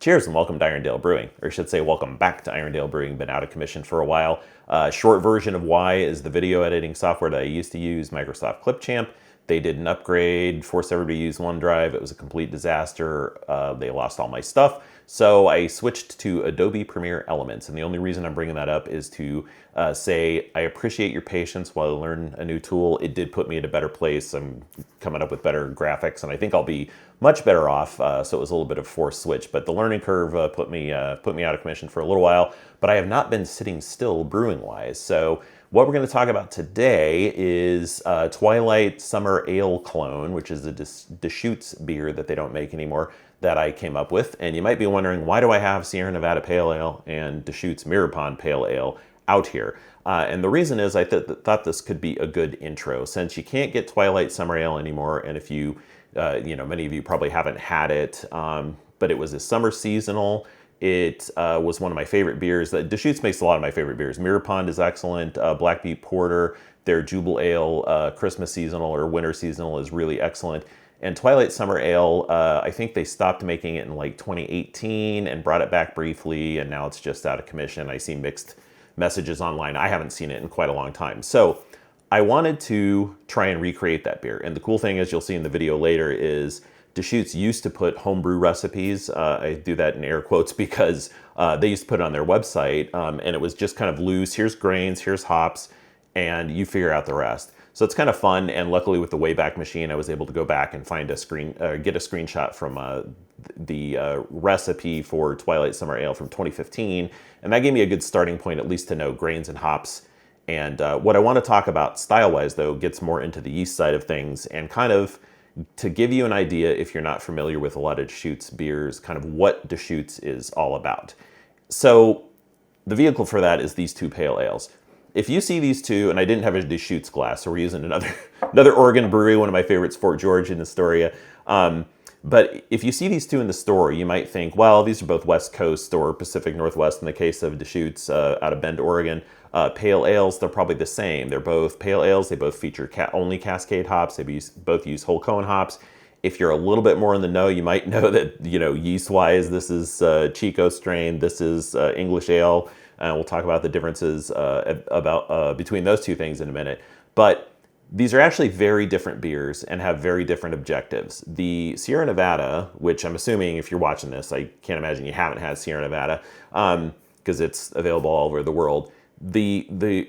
Cheers and welcome to Irondale Brewing, or I should say welcome back to Irondale Brewing. Been out of commission for a while. Short version of why is the video editing software that I used to use, Microsoft Clipchamp. They did an upgrade, forced everybody to use OneDrive. It was a complete disaster. They lost all my stuff. So I switched to Adobe Premiere Elements. And the only reason I'm bringing that up is to say I appreciate your patience while I learn a new tool. It did put me in a better place. I'm coming up with better graphics, and I think I'll be much better off. So it was a little bit of a forced switch, but the learning curve put me out of commission for a little while. But I have not been sitting still brewing-wise. So what we're going to talk about today is Twilight Summer Ale Clone, which is a Deschutes beer that they don't make anymore, that I came up with. And you might be wondering, why do I have Sierra Nevada Pale Ale and Deschutes Mirror Pond Pale Ale out here? And the reason is I thought this could be a good intro, since you can't get Twilight Summer Ale anymore. And if you, many of you probably haven't had it, but it was a summer seasonal. It was one of my favorite beers. Deschutes makes a lot of my favorite beers. Mirror Pond is excellent. Black Beet Porter, their Jubal Ale, Christmas seasonal or winter seasonal is really excellent. And Twilight Summer Ale, I think they stopped making it in like 2018 and brought it back briefly, and now it's just out of commission. I see mixed messages online. I haven't seen it in quite a long time. So I wanted to try and recreate that beer. And the cool thing, as you'll see in the video later, is Deschutes used to put homebrew recipes. I do that in air quotes because they used to put it on their website, and it was just kind of loose. Here's grains, here's hops, and you figure out the rest. So it's kind of fun, and luckily with the Wayback Machine, I was able to go back and find get a screenshot from the recipe for Twilight Summer Ale from 2015, and that gave me a good starting point, at least to know grains and hops. And what I want to talk about style-wise, though, gets more into the yeast side of things, and kind of to give you an idea, if you're not familiar with a lot of Deschutes beers, kind of what Deschutes is all about. So the vehicle for that is these two pale ales. If you see these two, and I didn't have a Deschutes glass, so we're using another Oregon brewery, one of my favorites, Fort George in Astoria. But if you see these two in the store, you might think, well, these are both West Coast or Pacific Northwest in the case of Deschutes out of Bend, Oregon. Pale ales, they're probably the same. They're both pale ales. They both feature only Cascade hops. They both use whole cone hops. If you're a little bit more in the know, you might know that, yeast-wise, this is Chico strain, this is English ale. We'll talk about the differences between those two things in a minute. But these are actually very different beers and have very different objectives. The Sierra Nevada, which I'm assuming if you're watching this, I can't imagine you haven't had Sierra Nevada, because it's available all over the world. At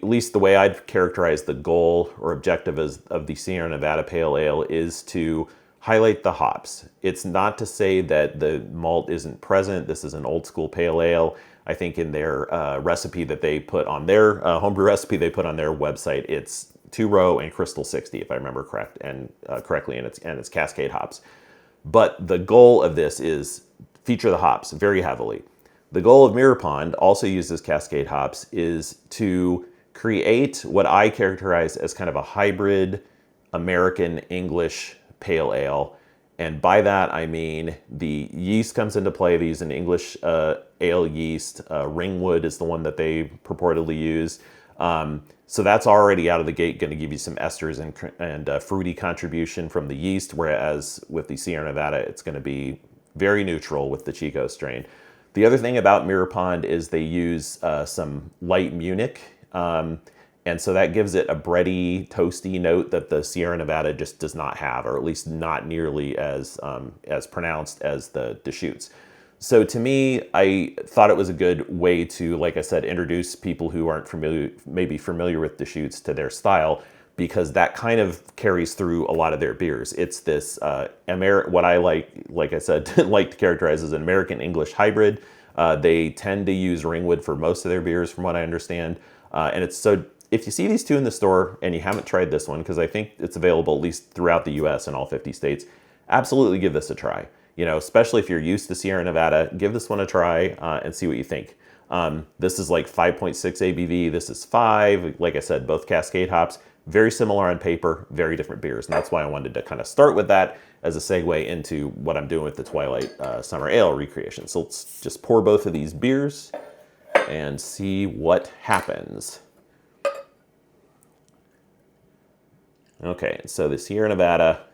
least the way I'd characterize the goal or objective of the Sierra Nevada Pale Ale is to highlight the hops. It's not to say that the malt isn't present. This is an old school pale ale. I think in their recipe that they put on their homebrew recipe they put on their website, it's 2-row and Crystal 60, if I remember correctly, and it's Cascade hops. But the goal of this is feature the hops very heavily. The goal of Mirror Pond, also uses Cascade hops, is to create what I characterize as kind of a hybrid American-English pale ale. And by that, I mean the yeast comes into play. They use an English ale yeast. Ringwood is the one that they purportedly use. So that's already out of the gate going to give you some esters and fruity contribution from the yeast, whereas with the Sierra Nevada, it's going to be very neutral with the Chico strain. The other thing about Mirror Pond is they use some light Munich, and so that gives it a bready, toasty note that the Sierra Nevada just does not have, or at least not nearly as pronounced as the Deschutes. So to me, I thought it was a good way to, like I said, introduce people who aren't maybe familiar with Deschutes to their style, because that kind of carries through a lot of their beers. It's this what I like I said, like to characterize as an American-English hybrid. They tend to use Ringwood for most of their beers, from what I understand. And it's so, if you see these two in the store and you haven't tried this one, because I think it's available at least throughout the US and all 50 states, absolutely give this a try. Especially if you're used to Sierra Nevada, give this one a try and see what you think. This is like 5.6 ABV. This is 5. Like I said, both Cascade hops. Very similar on paper, very different beers. And that's why I wanted to kind of start with that as a segue into what I'm doing with the Twilight Summer Ale recreation. So let's just pour both of these beers and see what happens. Okay, so the Sierra Nevada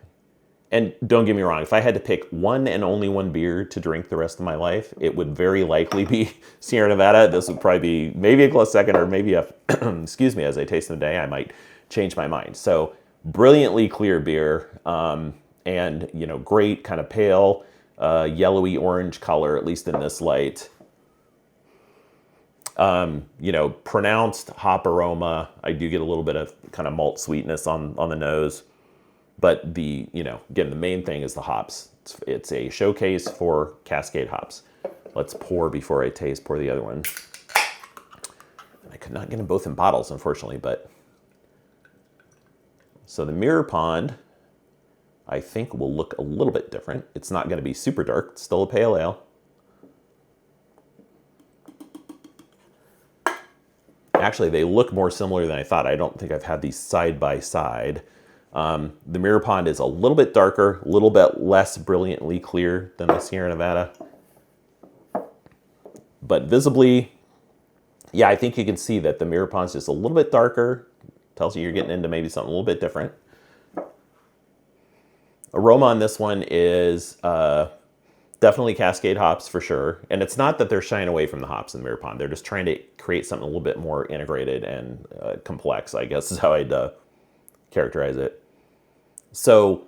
And don't get me wrong, if I had to pick one and only one beer to drink the rest of my life, it would very likely be Sierra Nevada. This would probably be maybe a close second, or maybe a, excuse me, as I taste them today, I might change my mind. So brilliantly clear beer, and you know, great kind of pale, yellowy orange color, at least in this light. You know, pronounced hop aroma. I do get a little bit of kind of malt sweetness on the nose. But the, you know, again, the main thing is the hops. It's a showcase for Cascade hops. Let's pour before I taste, pour the other one. I could not get them both in bottles, unfortunately, but. So the Mirror Pond, I think, will look a little bit different. It's not going to be super dark. It's still a pale ale. Actually, they look more similar than I thought. I don't think I've had these side by side. The Mirror Pond is a little bit darker, a little bit less brilliantly clear than the Sierra Nevada. But visibly, yeah, I think you can see that the Mirror Pond is just a little bit darker. Tells you you're getting into maybe something a little bit different. Aroma on this one is definitely Cascade hops for sure. And it's not that they're shying away from the hops in the Mirror Pond. They're just trying to create something a little bit more integrated and complex, I guess is how I'd characterize it. So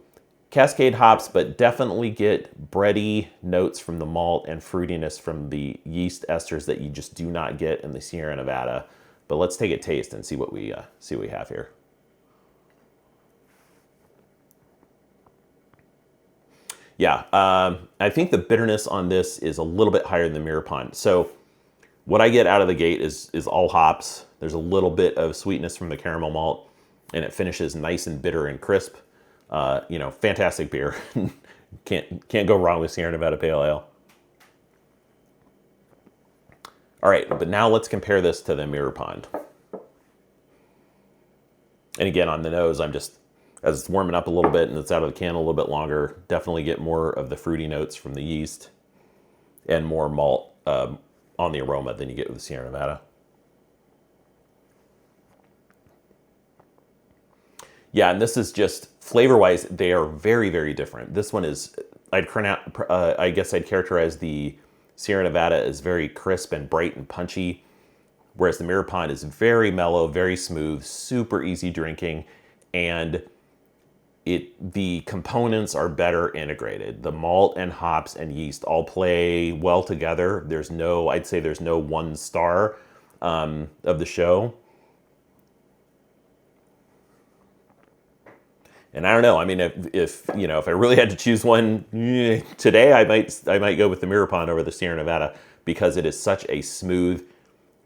Cascade hops, but definitely get bready notes from the malt and fruitiness from the yeast esters that you just do not get in the Sierra Nevada. But let's take a taste and see what we have here. Yeah, I think the bitterness on this is a little bit higher than the Mirror Pond. So what I get out of the gate is all hops. There's a little bit of sweetness from the caramel malt, and it finishes nice and bitter and crisp. You know, fantastic beer. Can't go wrong with Sierra Nevada Pale Ale. All right, but now let's compare this to the Mirror Pond. And again, on the nose, I'm just, as it's warming up a little bit and it's out of the can a little bit longer, definitely get more of the fruity notes from the yeast and more malt on the aroma than you get with the Sierra Nevada. Yeah, and this is just flavor-wise, they are very, very different. This one is, I guess I'd characterize the Sierra Nevada as very crisp and bright and punchy, whereas the Mirror Pond is very mellow, very smooth, super easy drinking, and the components are better integrated. The malt and hops and yeast all play well together. I'd say there's no one star of the show. And I don't know. I mean, if I really had to choose one today, I might go with the Mirror Pond over the Sierra Nevada because it is such a smooth,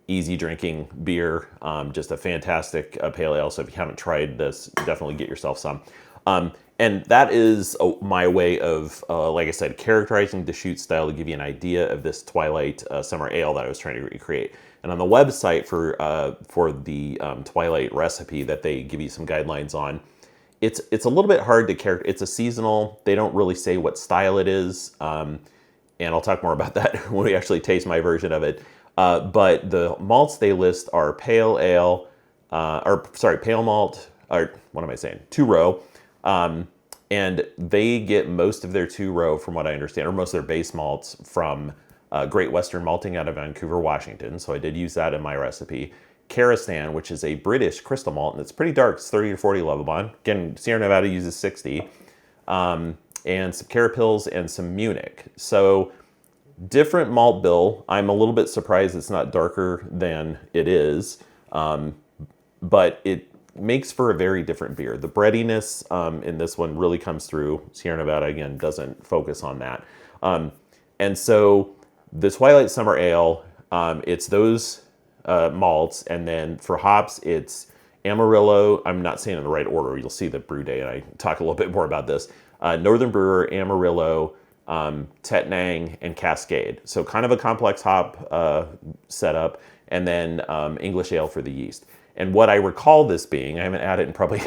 easy drinking beer. Just a fantastic pale ale. So if you haven't tried this, definitely get yourself some. And that is my way of, like I said, characterizing Deschutes Style to give you an idea of this Twilight summer ale that I was trying to recreate. And on the website for the Twilight recipe that they give you some guidelines on, it's a little bit hard to characterize. It's a seasonal. They don't really say what style it is. And I'll talk more about that when we actually taste my version of it. But the malts they list are pale ale, pale malt, or what am I saying? 2-row. And they get most of their 2-row, from what I understand, or most of their base malts from Great Western Malting out of Vancouver, Washington. So I did use that in my recipe. Karistan, which is a British crystal malt, and it's pretty dark. It's 30 to 40 Lovibond. Again, Sierra Nevada uses 60. And some Carapils and some Munich. So different malt bill. I'm a little bit surprised it's not darker than it is. But it makes for a very different beer. The breadiness in this one really comes through. Sierra Nevada, again, doesn't focus on that. And so the Twilight Summer Ale, it's those malts, and then for hops, it's Amarillo. I'm not saying in the right order. You'll see the brew day, and I talk a little bit more about this. Northern Brewer, Amarillo, Tettnang, and Cascade. So kind of a complex hop setup, and then English Ale for the yeast. And what I recall this being, I haven't had it in probably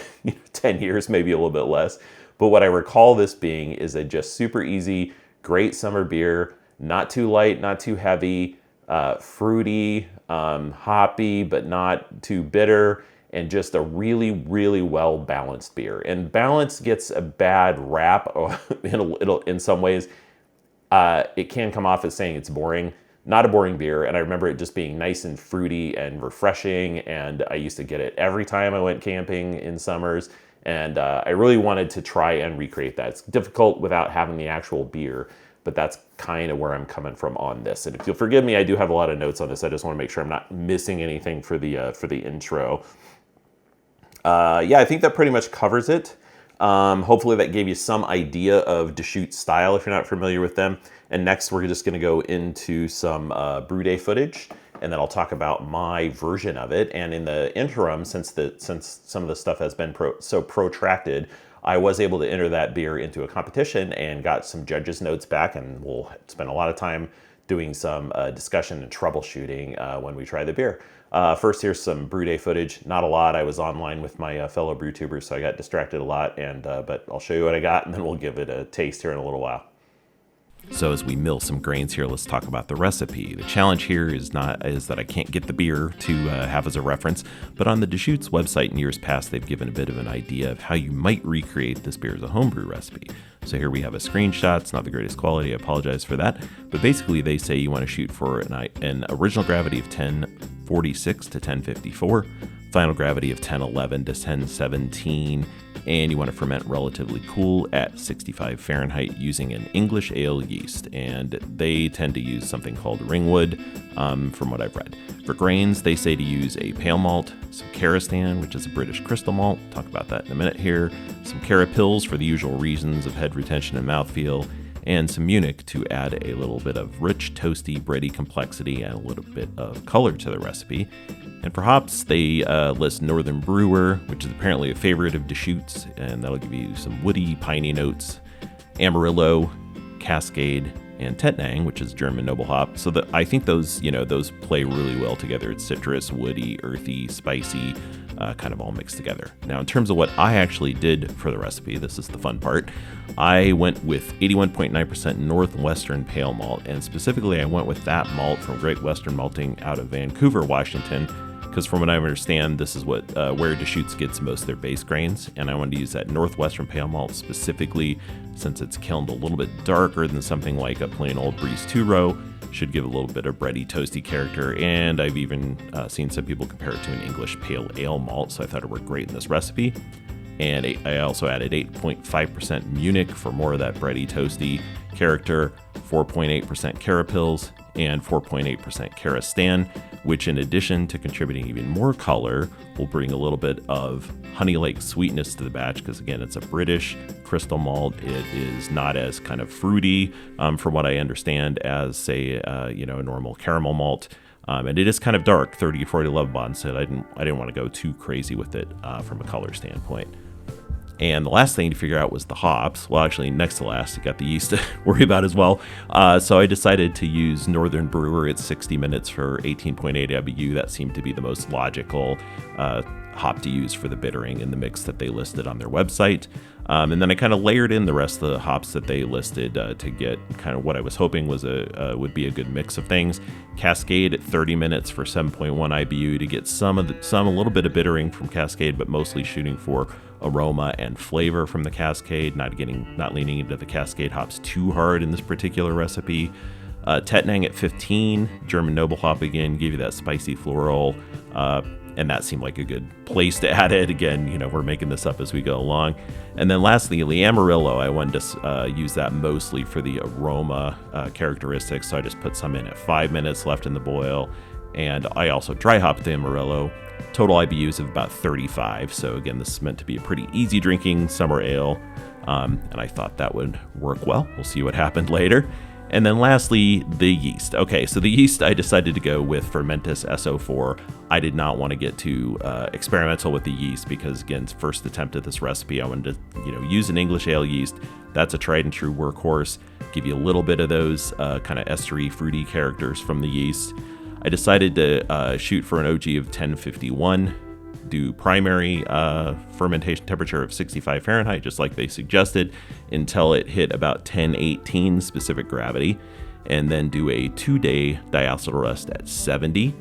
10 years, maybe a little bit less, but what I recall this being is a just super easy, great summer beer, not too light, not too heavy, fruity, hoppy, but not too bitter, and just a really, really well balanced beer. And balance gets a bad rap in some ways. It can come off as saying it's boring. Not a boring beer, and I remember it just being nice and fruity and refreshing, and I used to get it every time I went camping in summers, and I really wanted to try and recreate that. It's difficult without having the actual beer, but that's kind of where I'm coming from on this. And if you'll forgive me, I do have a lot of notes on this. I just want to make sure I'm not missing anything for the intro. Yeah, I think that pretty much covers it. Hopefully that gave you some idea of Deschutes Style if you're not familiar with them. And next we're just going to go into some brew day footage, and then I'll talk about my version of it. And in the interim, since some of the stuff has been so protracted, I was able to enter that beer into a competition and got some judges' notes back, and we'll spend a lot of time doing some discussion and troubleshooting when we try the beer. First, here's some brew day footage. Not a lot. I was online with my fellow brew tubers, so I got distracted a lot. But I'll show you what I got, and then we'll give it a taste here in a little while. So as we mill some grains here, let's talk about the recipe. The challenge here is that I can't get the beer to have as a reference, but on the Deschutes website in years past, they've given a bit of an idea of how you might recreate this beer as a homebrew recipe. So here we have a screenshot. It's not the greatest quality. I apologize for that. But basically, they say you want to shoot for an original gravity of 1046 to 1054, final gravity of 1011 to 1017, and you want to ferment relatively cool at 65 Fahrenheit using an English ale yeast. And they tend to use something called ringwood, from what I've read. For grains, they say to use a pale malt, some Carastan, which is a British crystal malt. Talk about that in a minute here. Some Carapils for the usual reasons of head retention and mouthfeel, and some Munich to add a little bit of rich, toasty, bready complexity and a little bit of color to the recipe. And for hops, they list Northern Brewer, which is apparently a favorite of Deschutes, and that'll give you some woody, piney notes, Amarillo, Cascade, and Tettnang, which is German noble hop. So I think those play really well together. It's citrus, woody, earthy, spicy, kind of all mixed together. Now, in terms of what I actually did for the recipe, this is the fun part. I went with 81.9% Northwestern Pale Malt, and specifically I went with that malt from Great Western Malting out of Vancouver, Washington, because from what I understand, this is where Deschutes gets most of their base grains, and I wanted to use that Northwestern Pale Malt specifically since it's kilned a little bit darker than something like a plain old Breeze 2-row. Should give a little bit of bready, toasty character, and I've even seen some people compare it to an English pale ale malt, so I thought it worked great in this recipe. And I also added 8.5% Munich for more of that bready, toasty character, 4.8% Carapils, and 4.8% Carastan, which in addition to contributing even more color, will bring a little bit of honey-like sweetness to the batch, because again, it's a British crystal malt. It is not as kind of fruity, from what I understand, as say, a normal caramel malt. And it is kind of dark, 30 to 40 love bonds, so I didn't want to go too crazy with it from a color standpoint. And the last thing to figure out was the hops. Well, actually, next to last, you got the yeast to worry about as well. So I decided to use Northern Brewer at 60 minutes for 18.8 IBU. That seemed to be the most logical hop to use for the bittering in the mix that they listed on their website. And then I kind of layered in the rest of the hops that they listed to get kind of what I was hoping was would be a good mix of things. Cascade at 30 minutes for 7.1 IBU to get a little bit of bittering from Cascade, but mostly shooting for aroma and flavor from the Cascade, not leaning into the Cascade hops too hard in this particular recipe. Tettnang at 15, German noble hop again, give you that spicy floral, and that seemed like a good place to add it. Again, we're making this up as we go along. And then lastly, the Amarillo, I wanted to use that mostly for the aroma characteristics, so I just put some in at 5 minutes left in the boil. And I also dry hopped the Amarillo. Total IBUs of about 35. So again, this is meant to be a pretty easy drinking summer ale. And I thought that would work well. We'll see what happened later. And then lastly, the yeast. Okay, so the yeast, I decided to go with Fermentus SO4. I did not want to get too experimental with the yeast because, again, first attempt at this recipe, I wanted to use an English ale yeast. That's a tried and true workhorse. Give you a little bit of those kind of estery, fruity characters from the yeast. I decided to shoot for an OG of 1051, do primary fermentation temperature of 65 Fahrenheit, just like they suggested, until it hit about 1018 specific gravity, and then do a 2-day diacetyl rest at 70.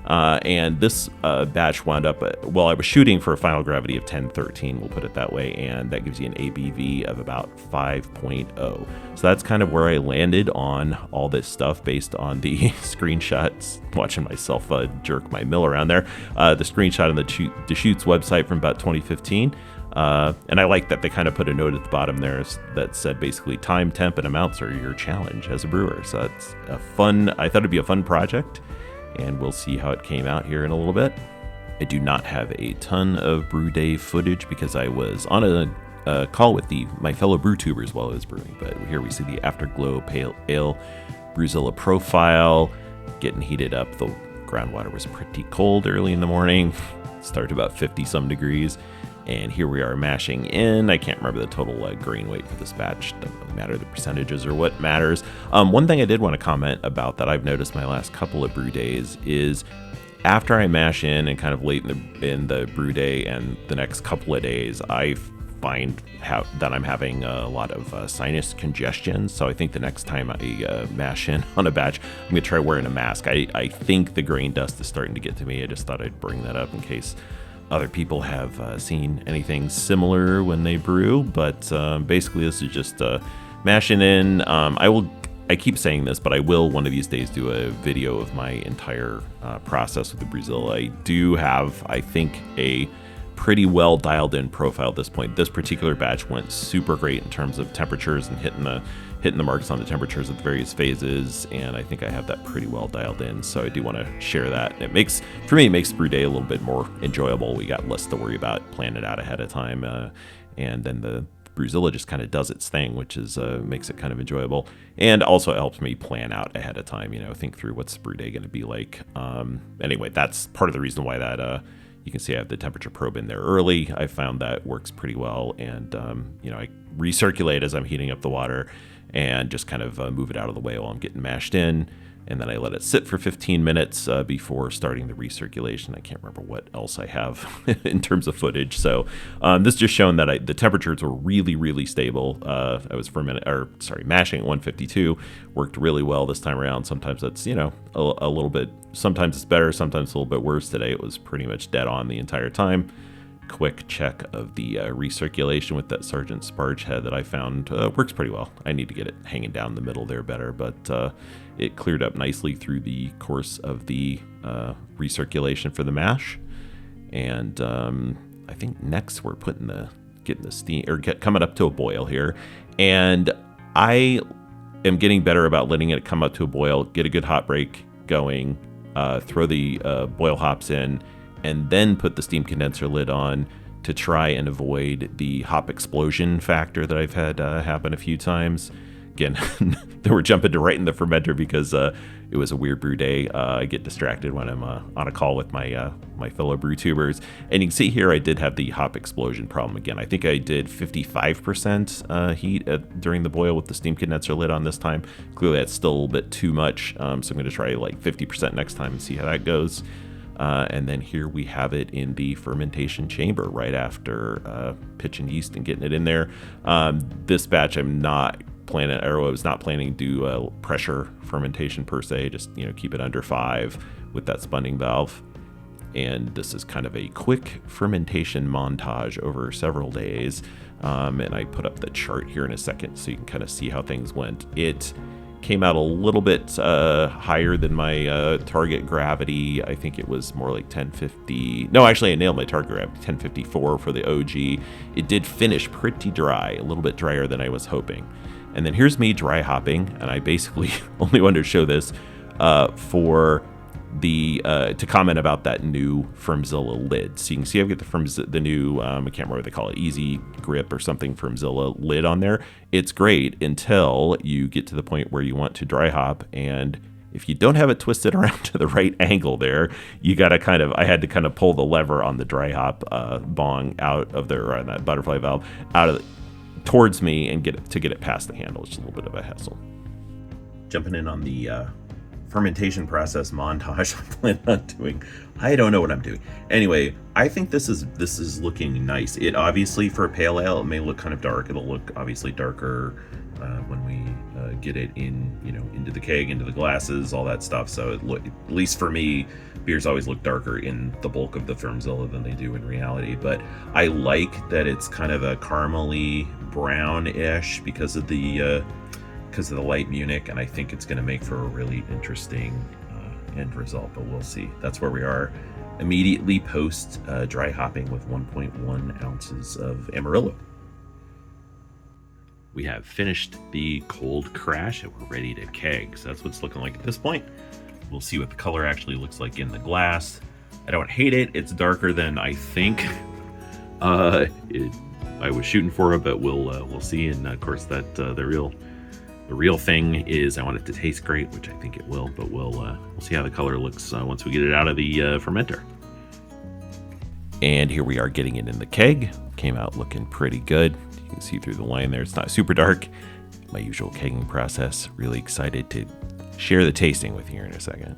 And this batch wound up, well, I was shooting for a final gravity of 1013, we'll put it that way, and that gives you an ABV of about 5.0. So that's kind of where I landed on all this stuff based on the screenshots, watching myself jerk my mill around there, the screenshot on the Deschutes website from about 2015. And I like that they kind of put a note at the bottom there that said basically time, temp, and amounts are your challenge as a brewer. So it's a fun, I thought it'd be a fun project, and we'll see how it came out here in a little bit. I do not have a ton of brew day footage because I was on a call with my fellow brew tubers while I was brewing. But here we see the Afterglow Pale Ale Brewzilla profile getting heated up. The groundwater was pretty cold early in the morning. Started about 50 some degrees. And here we are mashing in. I can't remember the total grain weight for this batch. Doesn't really matter the percentages or what matters. One thing I did want to comment about that I've noticed my last couple of brew days is after I mash in and kind of late in the brew day and the next couple of days, I find that I'm having a lot of sinus congestion. So I think the next time I mash in on a batch, I'm going to try wearing a mask. I think the grain dust is starting to get to me. I just thought I'd bring that up in case other people have seen anything similar when they brew, but basically this is just mashing in. I keep saying this, but I will one of these days do a video of my entire process with the Brewzilla. I do have, I think, a pretty well dialed in profile at this point. This particular batch went super great in terms of temperatures and hitting the marks on the temperatures at the various phases, and I think I have that pretty well dialed in, so I do want to share that. And it makes brew day a little bit more enjoyable. We got less to worry about, plan it out ahead of time, and then the Brewzilla just kind of does its thing, which is makes it kind of enjoyable, and also helps me plan out ahead of time, think through what's brew day going to be like. Anyway, that's part of the reason why that you can see I have the temperature probe in there early. I found that works pretty well, and I recirculate as I'm heating up the water and just kind of move it out of the way while I'm getting mashed in. And then I let it sit for 15 minutes before starting the recirculation. I can't remember what else I have in terms of footage. So this just showing that the temperatures were really, really stable. I was mashing at 152. Worked really well this time around. Sometimes that's, a little bit, sometimes it's better, sometimes a little bit worse. Today it was pretty much dead on the entire time. Quick check of the recirculation with that Sergeant Sparge head that I found works pretty well. I need to get it hanging down the middle there better, but it cleared up nicely through the course of the recirculation for the mash. And I think next we're getting the steam, or coming up to a boil here. And I am getting better about letting it come up to a boil, get a good hot break going, throw the boil hops in, and then put the steam condenser lid on to try and avoid the hop explosion factor that I've had happen a few times. Again, they were jumping to right in the fermenter because it was a weird brew day. I get distracted when I'm on a call with my fellow brew tubers. And you can see here I did have the hop explosion problem again. I think I did 55% heat during the boil with the steam condenser lid on this time. Clearly that's still a little bit too much, so I'm going to try like 50% next time and see how that goes. And then here we have it in the fermentation chamber right after pitching yeast and getting it in there. This batch I was not planning to do pressure fermentation per se, just keep it under 5 with that spunning valve. And this is kind of a quick fermentation montage over several days. And I put up the chart here in a second so you can kind of see how things went. It came out a little bit higher than my target gravity. I think it was more like 1050. No, actually I nailed my target gravity, 1054 for the OG. It did finish pretty dry, a little bit drier than I was hoping. And then here's me dry hopping, and I basically only wanted to show this for the to comment about that new Fermzilla lid. So you can see I've got the new I can't remember what they call it, Easy Grip or something Fermzilla lid on there. It's great until you get to the point where you want to dry hop, and if you don't have it twisted around to the right angle there, you got to I had to pull the lever on the dry hop bong out of there, or on that butterfly valve out of towards me and get it past the handle. It's a little bit of a hassle. Jumping in on the fermentation process montage I plan on doing. I don't know what I'm doing. Anyway, I think this is looking nice. It obviously, for a pale ale, it may look kind of dark. It'll look obviously darker when we get it in, into the keg, into the glasses, all that stuff. So at least for me, beers always look darker in the bulk of the Firmzilla than they do in reality. But I like that it's kind of a caramely brownish because of the light Munich, and I think it's going to make for a really interesting end result. But we'll see. That's where we are immediately post dry hopping with 1.1 ounces of Amarillo. We have finished the cold crash and we're ready to keg. So that's what it's looking like at this point. We'll see what the color actually looks like in the glass. I don't hate it. It's darker than I think I was shooting for it, but we'll see. And of course, that the real thing is I want it to taste great, which I think it will. But we'll see how the color looks once we get it out of the fermenter. And here we are getting it in the keg. Came out looking pretty good. You can see through the line there. It's not super dark. My usual kegging process. Really excited to share the tasting with you here in a second.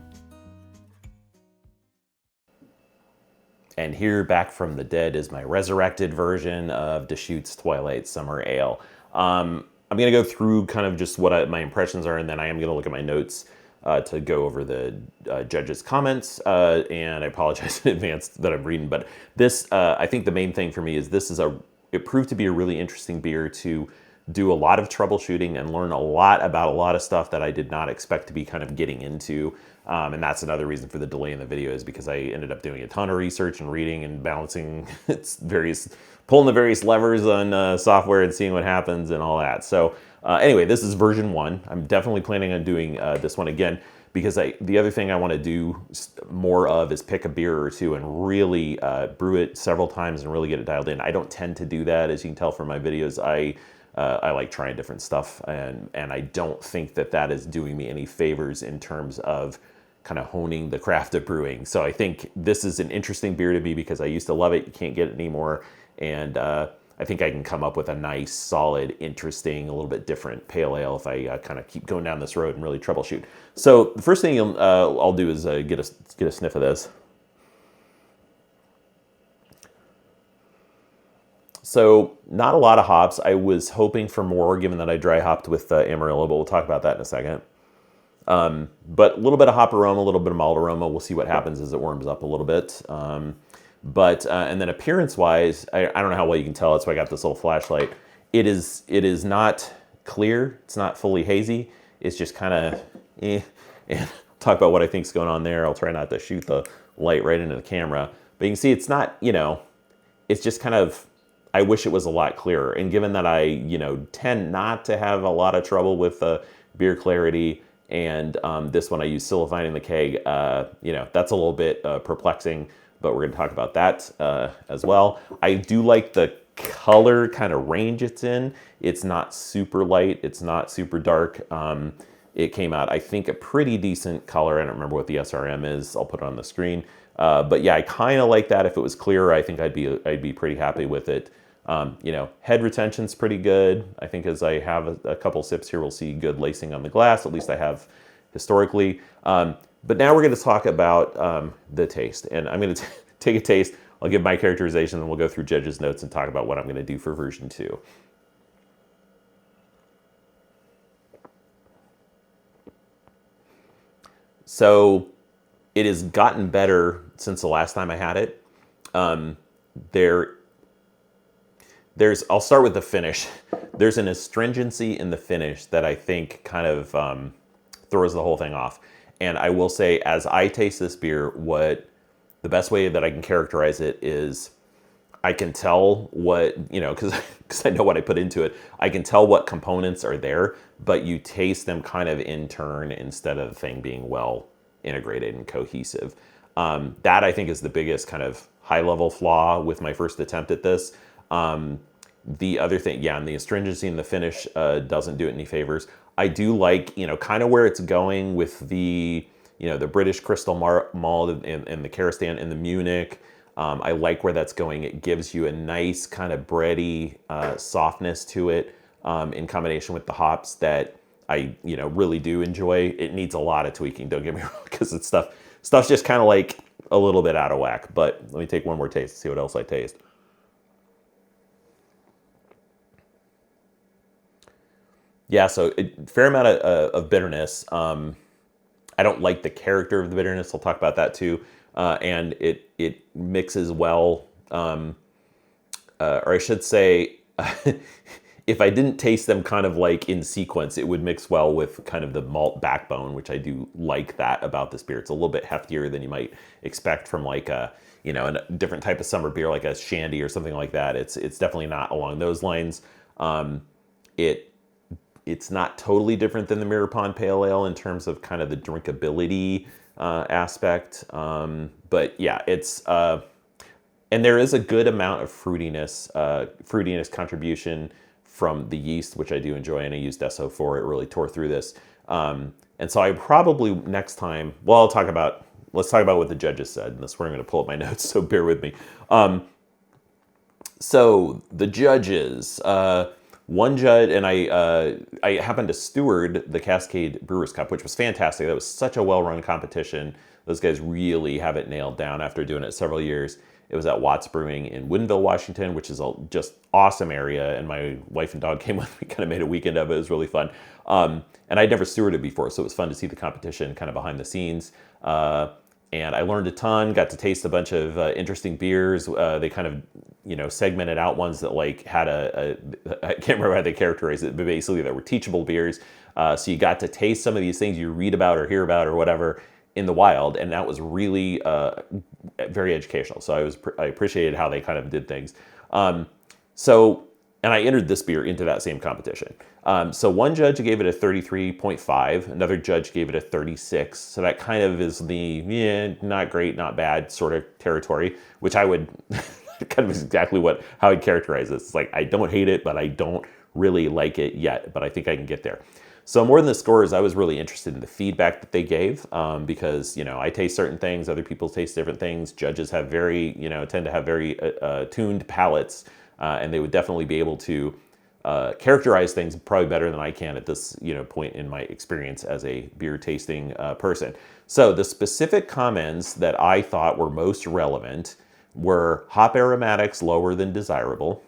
And here, back from the dead, is my resurrected version of Deschutes Twilight Summer Ale. I'm going to go through kind of just what my impressions are, and then I am going to look at my notes to go over the judges' comments. And I apologize in advance that I'm reading, but this, I think the main thing for me is it proved to be a really interesting beer to do a lot of troubleshooting and learn a lot about a lot of stuff that I did not expect to be kind of getting into. And that's another reason for the delay in the video, is because I ended up doing a ton of research and reading and balancing pulling the various levers on software and seeing what happens and all that. So anyway, this is version 1. I'm definitely planning on doing this one again, because the other thing I want to do more of is pick a beer or two and really brew it several times and really get it dialed in. I don't tend to do that, as you can tell from my videos. I like trying different stuff, and I don't think that is doing me any favors in terms of kind of honing the craft of brewing. So I think this is an interesting beer to me because I used to love it. You can't get it anymore. And I think I can come up with a nice, solid, interesting, a little bit different pale ale if I kind of keep going down this road and really troubleshoot. So the first thing I'll do is get a sniff of this. So not a lot of hops. I was hoping for more, given that I dry hopped with Amarillo, but we'll talk about that in a second. But a little bit of hop aroma, a little bit of malt aroma. We'll see what happens as it warms up a little bit. And then appearance-wise, I don't know how well you can tell. That's why I got this little flashlight. It is not clear. It's not fully hazy. It's just kind of And talk about what I think is going on there. I'll try not to shoot the light right into the camera. But you can see it's not, it's just kind of, I wish it was a lot clearer. And given that I, tend not to have a lot of trouble with beer clarity, and this one I use silifine in the keg, that's a little bit perplexing, but we're going to talk about that as well. I do like the color kind of range it's in. It's not super light. It's not super dark. It came out, I think, a pretty decent color. I don't remember what the SRM is. I'll put it on the screen. But yeah, I kind of like that. If it was clearer, I think I'd be pretty happy with it. Head retention's pretty good. I think as I have a couple sips here, we'll see good lacing on the glass. At least I have historically. But now we're going to talk about the taste. And I'm going to take a taste. I'll give my characterization, and we'll go through judges' notes and talk about what I'm going to do for version 2. So it has gotten better since the last time I had it. I'll start with the finish. There's an astringency in the finish that I think kind of throws the whole thing off. And I will say, as I taste this beer, the best way that I can characterize it is I can tell what, because I know what I put into it, I can tell what components are there, but you taste them kind of in turn instead of the thing being well integrated and cohesive. That I think is the biggest kind of high level flaw with my first attempt at this. The other thing, and the astringency in the finish doesn't do it any favors. I do like, kind of where it's going with the, the British Crystal Malt and the Karastan and the Munich. I like where that's going. It gives you a nice kind of bready softness to it in combination with the hops that I, really do enjoy. It needs a lot of tweaking, don't get me wrong, because stuff's just kind of like a little bit out of whack. But let me take one more taste to see what else I taste. Yeah, so fair amount of bitterness. I don't like the character of the bitterness. I'll talk about that too. And it mixes well, or I should say, if I didn't taste them kind of like in sequence, it would mix well with kind of the malt backbone, which I do like that about this beer. It's a little bit heftier than you might expect from like a, you know, a different type of summer beer, like a shandy or something like that. It's definitely not along those lines. It's not totally different than the Mirror Pond Pale Ale in terms of kind of the drinkability aspect. But yeah, it's and there is a good amount of fruitiness contribution from the yeast, which I do enjoy, and I used SO4. It really tore through this. And so I probably next time, well, let's talk about what the judges said, and that's where I'm going to pull up my notes, so bear with me. So the judges, one judge, and I happened to steward the Cascade Brewers Cup, which was fantastic. That was such a well-run competition. Those guys really have it nailed down after doing it several years. It was at Watts Brewing in Woodinville, Washington, which is a just awesome area. And my wife and dog came with me, kind of made a weekend of it. It was really fun. And I'd never stewarded before, so it was fun to see the competition kind of behind the scenes. And I learned a ton, got to taste a bunch of interesting beers. They kind of, you know, segmented out ones that like had I can't remember how they characterized it, but basically that were teachable beers. So you got to taste some of these things you read about or hear about or whatever in the wild, and that was really very educational. So I appreciated how they kind of did things. And I entered this beer into that same competition. So one judge gave it a 33.5, another judge gave it a 36. So that kind of is the not great, not bad sort of territory, which I would kind of is exactly how I'd characterize this. It's like I don't hate it, but I don't really like it yet, but I think I can get there. So more than the scores, I was really interested in the feedback that they gave, because, you know, I taste certain things, other people taste different things. Judges have tend to have very tuned palates, and they would definitely be able to characterize things probably better than I can at this, point in my experience as a beer tasting person. So the specific comments that I thought were most relevant were hop aromatics lower than desirable,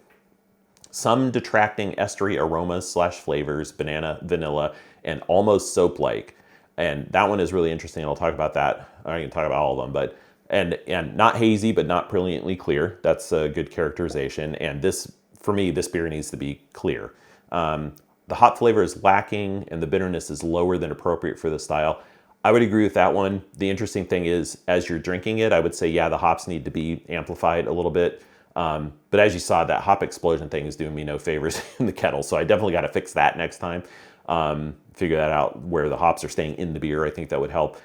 some detracting estery aromas / flavors, banana, vanilla, and almost soap-like. And that one is really interesting, and I'll talk about that. I can talk about all of them, but and not hazy, but not brilliantly clear. That's a good characterization. And this, for me, this beer needs to be clear. The hop flavor is lacking, and the bitterness is lower than appropriate for the style. I would agree with that one. The interesting thing is, as you're drinking it, I would say, yeah, the hops need to be amplified a little bit. But as you saw, that hop explosion thing is doing me no favors in the kettle. So I definitely got to fix that next time. Figure that out where the hops are staying in the beer. I think that would help.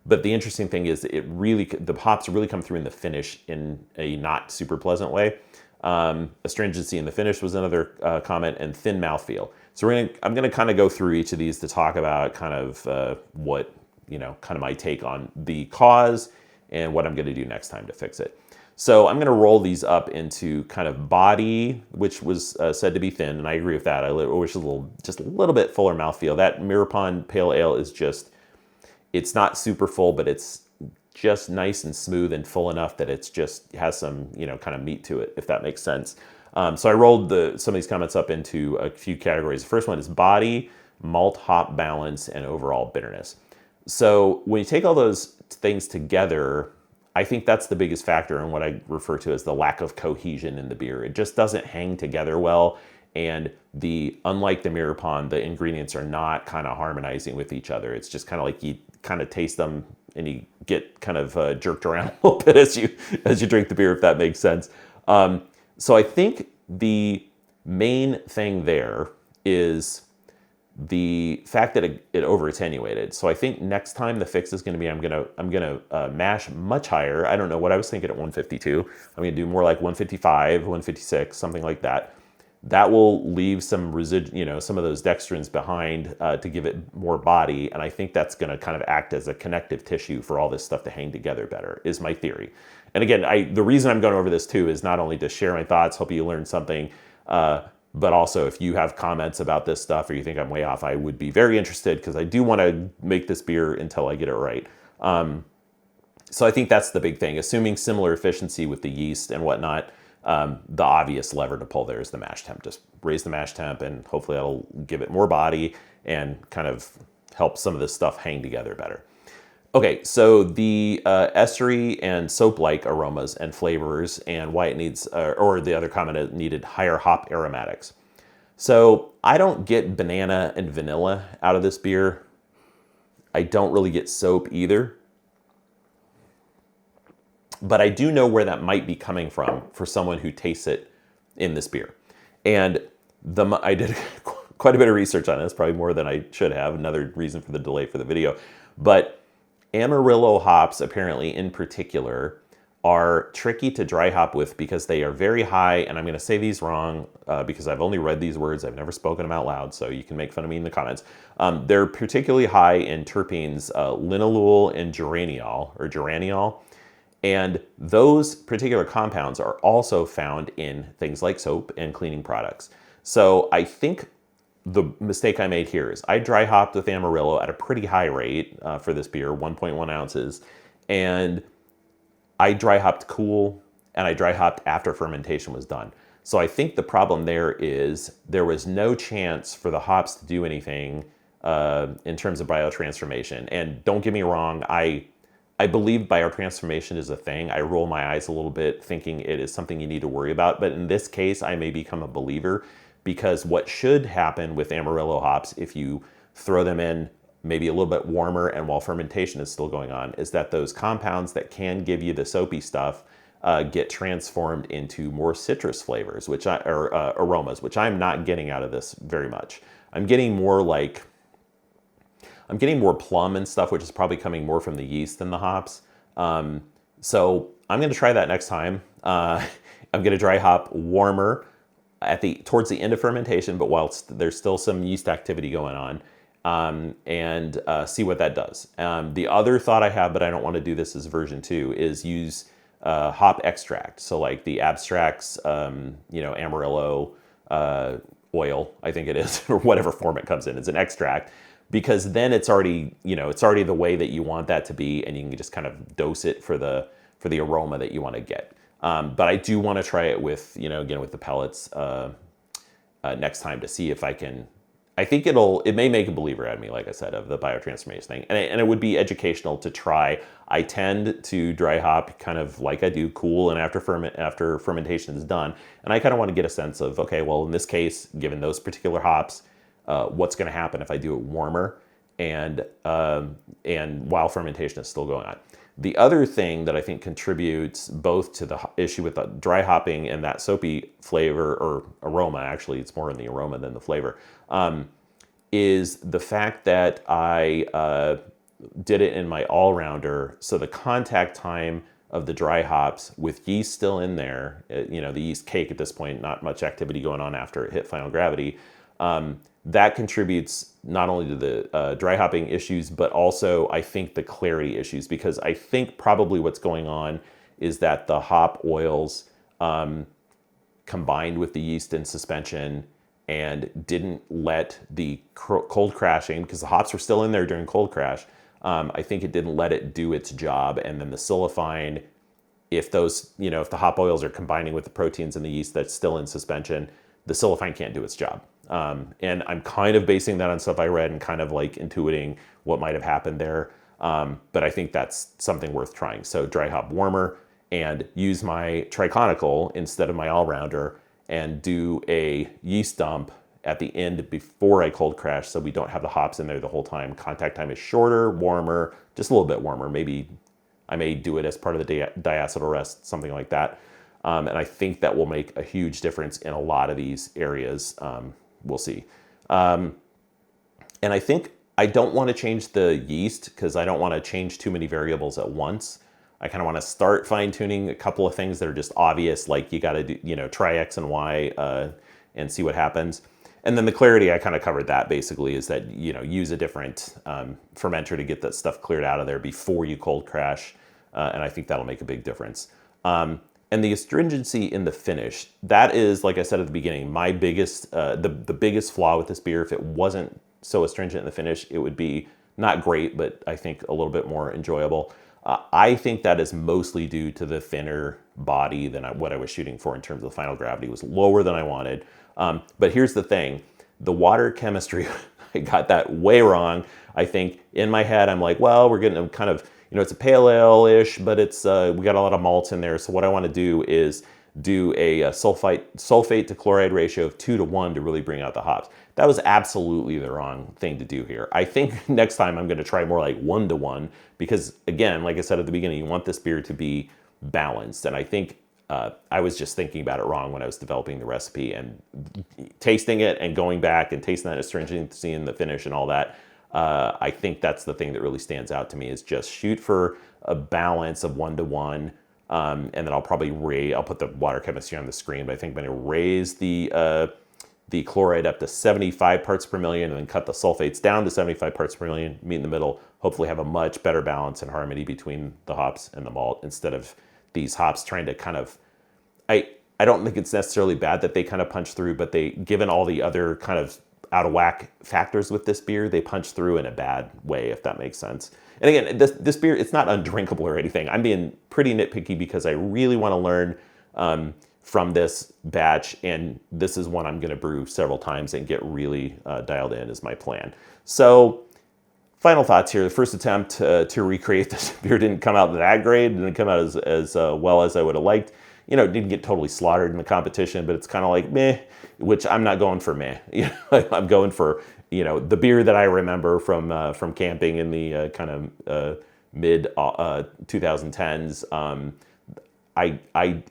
But the interesting thing is the hops really come through in the finish in a not super pleasant way. Astringency in the finish was another comment, and thin mouthfeel. So I'm going to kind of go through each of these to talk about kind of what, kind of my take on the cause and what I'm going to do next time to fix it. So I'm going to roll these up into kind of body, which was said to be thin, and I agree with that. I wish just a little bit fuller mouthfeel. That Mirror Pond Pale Ale is it's not super full, but it's just nice and smooth and full enough that it's just has some, kind of meat to it, if that makes sense. So I rolled some of these comments up into a few categories. The first one is body, malt hop balance, and overall bitterness. So when you take all those things together, I think that's the biggest factor in what I refer to as the lack of cohesion in the beer. It just doesn't hang together well, and unlike the Mirror Pond, the ingredients are not kind of harmonizing with each other. It's just kind of like you kind of taste them and you get kind of jerked around a little bit as you drink the beer, if that makes sense. So I think the main thing there is the fact that it over attenuated. So I think next time the fix is going to be I'm gonna mash much higher. I don't know what I was thinking at 152. I'm going to do more like 155, 156, something like that. That will leave some some of those dextrins behind to give it more body, and I think that's going to kind of act as a connective tissue for all this stuff to hang together better, is my theory. And again, the reason I'm going over this too is not only to share my thoughts, hope you learned something, but also if you have comments about this stuff or you think I'm way off, I would be very interested, because I do want to make this beer until I get it right. So I think that's the big thing. Assuming similar efficiency with the yeast and whatnot, The obvious lever to pull there is the mash temp. Just raise the mash temp, and hopefully that'll give it more body and kind of help some of this stuff hang together better. Okay, so the estery and soap-like aromas and flavors, and why it needs, or the other comment, it needed higher hop aromatics. So I don't get banana and vanilla out of this beer. I don't really get soap either. But I do know where that might be coming from for someone who tastes it in this beer. And I did quite a bit of research on this, probably more than I should have, another reason for the delay for the video. But Amarillo hops, apparently in particular, are tricky to dry hop with because they are very high, and I'm going to say these wrong because I've only read these words, I've never spoken them out loud, so you can make fun of me in the comments. They're particularly high in terpenes, linalool and geraniol, and those particular compounds are also found in things like soap and cleaning products. So I think the mistake I made here is I dry hopped with Amarillo at a pretty high rate for this beer, 1.1 ounces, and I dry hopped cool, and I dry hopped after fermentation was done. So I think the problem there is there was no chance for the hops to do anything in terms of biotransformation. And don't get me wrong, I believe biotransformation is a thing. I roll my eyes a little bit thinking it is something you need to worry about. But in this case, I may become a believer, because what should happen with Amarillo hops, if you throw them in maybe a little bit warmer and while fermentation is still going on, is that those compounds that can give you the soapy stuff get transformed into more citrus flavors, or aromas, which I'm not getting out of this very much. I'm getting more plum and stuff, which is probably coming more from the yeast than the hops. So I'm going to try that next time. I'm going to dry hop warmer towards the end of fermentation, but whilst there's still some yeast activity going on, and see what that does. The other thought I have, but I don't want to do this as version 2, is use hop extract. So like the Abstracts, Amarillo oil, I think it is, or whatever form it comes in. It's an extract, because then it's already the way that you want that to be, and you can just kind of dose it for the aroma that you want to get. But I do want to try it with, again, with the pellets next time to see if I can. I think it may make a believer out of me, like I said, of the biotransformation thing. And it would be educational to try. I tend to dry hop kind of like I do, cool, and after fermentation is done. And I kind of want to get a sense of, okay, well, in this case, given those particular hops, what's going to happen if I do it warmer and while fermentation is still going on. The other thing that I think contributes both to the issue with the dry hopping and that soapy flavor, or aroma, actually, it's more in the aroma than the flavor, is the fact that I did it in my all-rounder. So the contact time of the dry hops with yeast still in there, the yeast cake at this point, not much activity going on after it hit final gravity, that contributes not only to the dry hopping issues, but also I think the clarity issues, because I think probably what's going on is that the hop oils combined with the yeast in suspension and didn't let the cold crashing, because the hops were still in there during cold crash, I think it didn't let it do its job. And then the silifine, if the hop oils are combining with the proteins in the yeast that's still in suspension, the silifine can't do its job. And I'm kind of basing that on stuff I read and kind of like intuiting what might have happened there. But I think that's something worth trying. So dry hop warmer and use my triconical instead of my all-rounder, and do a yeast dump at the end before I cold crash, so we don't have the hops in there the whole time. Contact time is shorter, warmer, just a little bit warmer. Maybe I may do it as part of the diacetyl rest, something like that. And I think that will make a huge difference in a lot of these areas. We'll see. And I think I don't want to change the yeast because I don't want to change too many variables at once. I kind of want to start fine-tuning a couple of things that are just obvious, like you got to do, try X and Y and see what happens. And then the clarity, I kind of covered that basically, is that, use a different fermenter to get that stuff cleared out of there before you cold crash. And I think that'll make a big difference. And the astringency in the finish, that is, like I said at the beginning, my biggest, the biggest flaw with this beer. If it wasn't so astringent in the finish, it would be not great, but I think a little bit more enjoyable. I think that is mostly due to the thinner body than what I was shooting for in terms of the final gravity. It was lower than I wanted. But here's the thing, the water chemistry, I got that way wrong. I think in my head, I'm like, well, we're getting a kind of, it's a pale ale-ish, but it's we got a lot of malts in there. So what I want to do is do a sulfate to chloride ratio of 2:1 to really bring out the hops. That was absolutely the wrong thing to do here. I think next time I'm going to try more like 1:1 because, again, like I said at the beginning, you want this beer to be balanced. And I think I was just thinking about it wrong when I was developing the recipe, and tasting it and going back and tasting that astringency in the finish and all that. I think that's the thing that really stands out to me, is just shoot for a balance of 1:1. And then I'll probably I'll put the water chemistry on the screen, but I think I'm going to raise the chloride up to 75 parts per million and then cut the sulfates down to 75 parts per million, meet in the middle, hopefully have a much better balance and harmony between the hops and the malt, instead of these hops trying to kind of, I don't think it's necessarily bad that they kind of punch through, but they, given all the other kind of out of whack factors with this beer, they punch through in a bad way, if that makes sense. And again, this beer, it's not undrinkable or anything. I'm being pretty nitpicky because I really want to learn from this batch, and this is one I'm going to brew several times and get really dialed in, is my plan. So final thoughts here. The first attempt to recreate this beer didn't come out that great. It didn't come out as well as I would have liked. It didn't get totally slaughtered in the competition, but it's kind of like meh, which I'm not going for meh. I'm going for, the beer that I remember from camping in the kind of mid 2010s.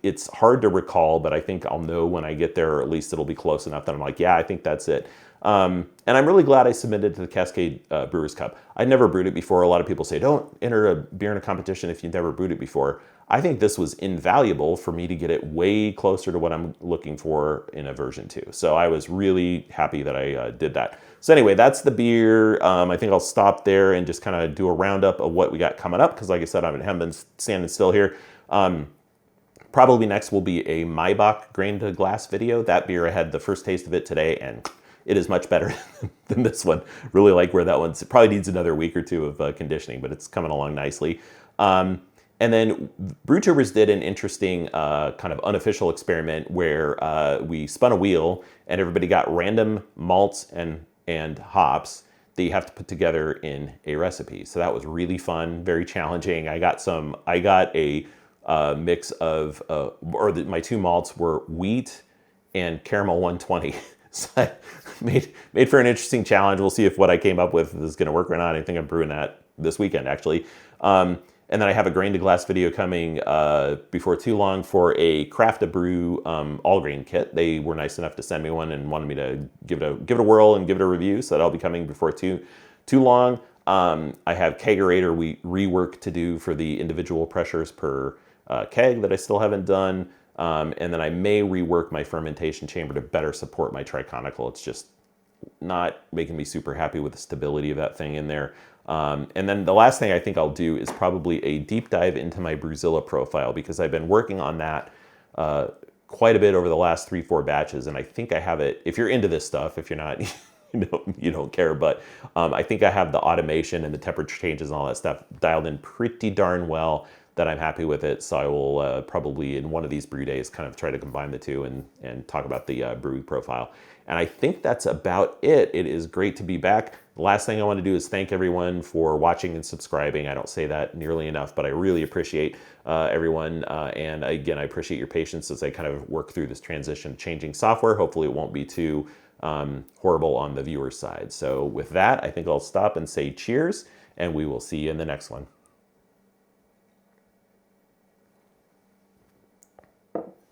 It's hard to recall, but I think I'll know when I get there, or at least it'll be close enough that I'm like, yeah, I think that's it. And I'm really glad I submitted to the Cascade Brewers Cup. I'd never brewed it before. A lot of people say, don't enter a beer in a competition if you've never brewed it before. I think this was invaluable for me to get it way closer to what I'm looking for in a version 2. So I was really happy that I did that. So anyway, that's the beer. I think I'll stop there and just kind of do a roundup of what we got coming up, because like I said, I haven't been standing still here. Probably next will be a Maibach grain to glass video. That beer, I had the first taste of it today, and it is much better than this one. Really like where that one's, it probably needs another week or two of conditioning, but it's coming along nicely. And then Brewtubers did an interesting kind of unofficial experiment where we spun a wheel and everybody got random malts and hops that you have to put together in a recipe. So that was really fun, very challenging. I got a mix of, my two malts were wheat and caramel 120. So that made for an interesting challenge. We'll see if what I came up with is going to work or not. I think I'm brewing that this weekend, actually. And then I have a grain to glass video coming before too long for a Craft to Brew all grain kit. They were nice enough to send me one and wanted me to give it a whirl and give it a review. So that'll be coming before too long. I have kegerator rework to do for the individual pressures per keg that I still haven't done. And then I may rework my fermentation chamber to better support my triconical. It's just not making me super happy with the stability of that thing in there. And then the last thing I think I'll do is probably a deep dive into my Brewzilla profile, because I've been working on that quite a bit over the last 3-4 batches. And I think I have it, if you're into this stuff, if you're not, you don't care, but I think I have the automation and the temperature changes and all that stuff dialed in pretty darn well, that I'm happy with it. So I will probably in one of these brew days kind of try to combine the two and talk about the brew profile. And I think that's about it. It is great to be back. The last thing I want to do is thank everyone for watching and subscribing. I don't say that nearly enough, but I really appreciate everyone. And again, I appreciate your patience as I kind of work through this transition, changing software. Hopefully it won't be too horrible on the viewer's side. So with that, I think I'll stop and say cheers, and we will see you in the next one.